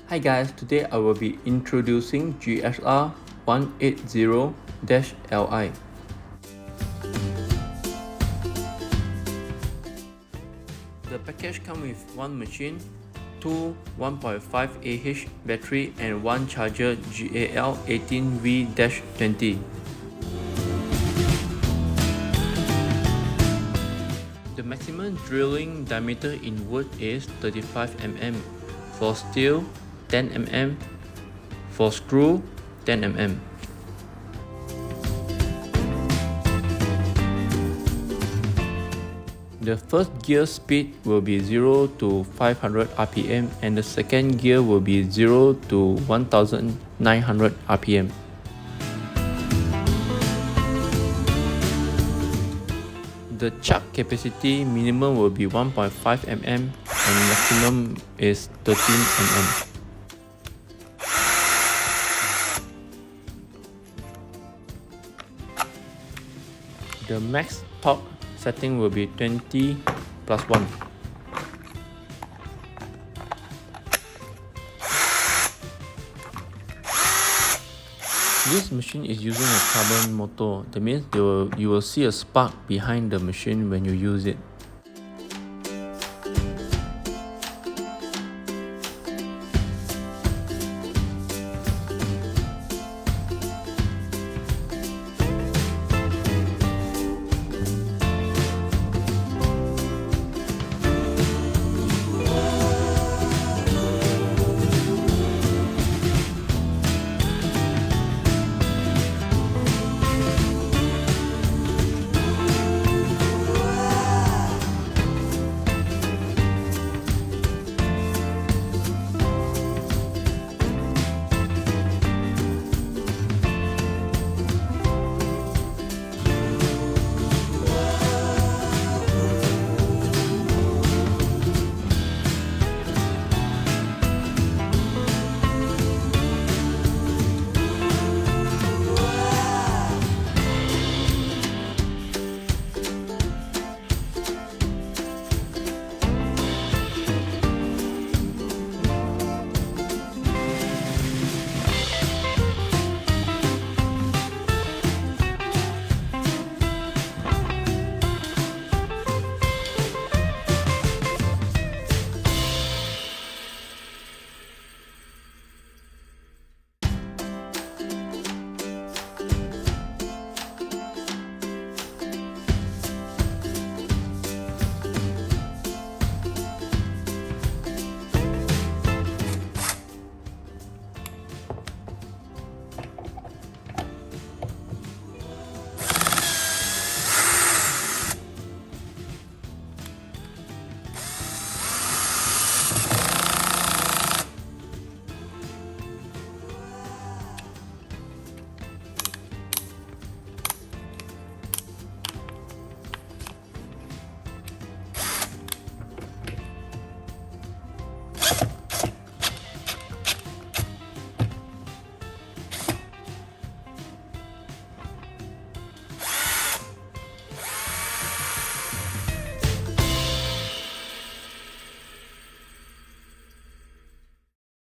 Hi guys, today I will be introducing GSR180-Li. The package comes with one machine, two 1.5 Ah battery and one charger GSR180-V-20. The maximum drilling diameter in wood is 35 mm, for steel 10 mm, for screw 10 mm. The first gear speed will be 0 to 500 rpm and the second gear will be 0 to 1900 rpm. The chuck capacity minimum will be 1.5 mm and maximum is 13 mm. The max torque setting will be 20 plus 1. This machine is using a carbon motor. That means you will see a spark behind the machine when you use it.